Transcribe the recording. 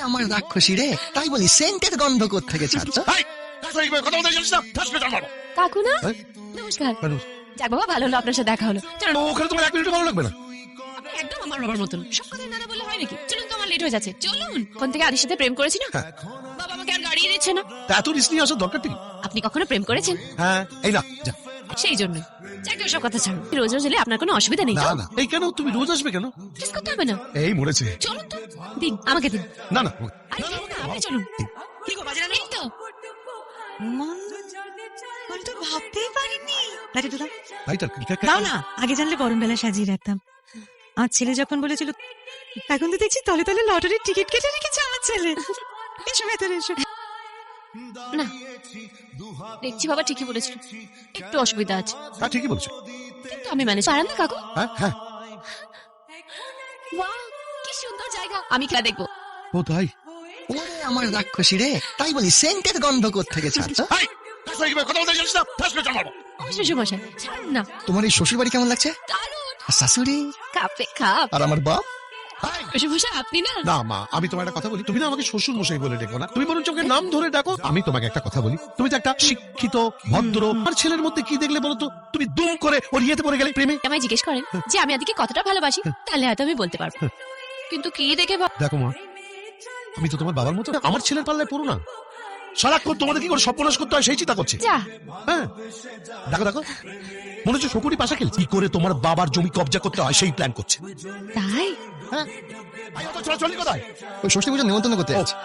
আমার রাক্ষসী রে, তাই বলি সেন্টের গন্ধ কোত্থেকে ছাড়ছ? কাকু না? নমস্কার। যাক বাবা, ভালো হলো আপনার সাথে দেখা হলো। চলুন। ওখানে তোমার এক মিনিট ভালো লাগবে না। আপনি একদম আমার বাবার মতন, সব কথা না বললে হয় নাকি? চলুন, তো আমার লেট হয়ে যাচ্ছে। চলুন। কোন থেকে আদির সাথে প্রেম করেছি না, বাবা আমাকে আর গাড়ি দিচ্ছে না। তা এত রিস্ক নিয়ে আসার দরকার নেই। আপনি কখনো প্রেম করেছেন? হ্যাঁ, এই না যা। সেই জন্য যাকে ওসব কথা ছাড়ুন। রোজ রোজ এলে আপনার কোনো অসুবিধা নেই না তো? না, এই কেন তুমি রোজ আসবে কেন? প্লিজ করতে হবে না। এই মরেছে। চলুন তো, দিন আমাকে দিন। না না, আরে দিন না, আপনি চলুন। কি গো, বাজে না? এই তো। আমি তো ভাবতেই পারিনি। লাঠিটা দাও। লাইটার দাও না, আগে জানলে গরম বেলা সাজিয়ে রাখতাম। আমার ছেলে যখন বলেছিল, এখন তো দেখছি তলে তলে লটারির টিকিট কেটে রেখেছে আমার ছেলে। এসো ভেতরে এসো। না, দেখছি বাবা ঠিকই বলেছিল, একটু অসুবিধা আছে, হ্যাঁ ঠিকই বলছো। কিন্তু আমি ম্যানেজ পারেন না কাকু। হ্যাঁ হ্যাঁ, বাহ, কি সুন্দর জায়গা, আমি খেলা দেখবো। ও তাই। ওরে আমার রাক্ষসী রে, তাই বলি সেন্টের গন্ধ কোত্থেকে ছাড়ছ? শ্বশুর মশাই, ছাড়ুন না। তোমার এই শ্বশুর বাড়ি কেমন লাগছে? দারুণ। আর শাশুড়ি কাপে কাপ। আর আমার বাপ? শ্বশুর মশাই, আপনি না? না মা, আমি তোমার একটা কথা বলি, তুমি না আমাকে শ্বশুর মশাই বলে ডেকো না, তুমি বরঞ্চ ওকে নাম ধরে ডাকো। আমি তোমাকে একটা কথা বলি, তুমি তো একটা শিক্ষিত ভদ্র, আর ছেলের মধ্যে কি দেখলে বলো তো, তুমি দুম করে ওর ইয়েতে পড়ে গেলে প্রেমে। আমায় জিজ্ঞেস করেন যে আমি আদিকে কতটা ভালোবাসি, তাহলে হয়তো আমি বলতে পারবো। কিন্তু কি দেখে দেখো মা, আমি তো তোমার বাবার মতো, আমার ছেলের পাল্লায় পড়ো না। সারাক্ষণ তোমাদের কি করে সর্বনাশ করতে হয় সেই চিন্তা করছে। যা, হ্যাঁ, দেখো দেখো, মনে হচ্ছে শকুনি পাশা খেলছে, কি করে তোমার বাবার জমি কবজা করতে হয় সেই প্ল্যান করছে। তাই? হ্যাঁ, চল কোথায়? ওই ষষ্ঠী পুজোর নিমন্ত্রণ করতে যাচ্ছি।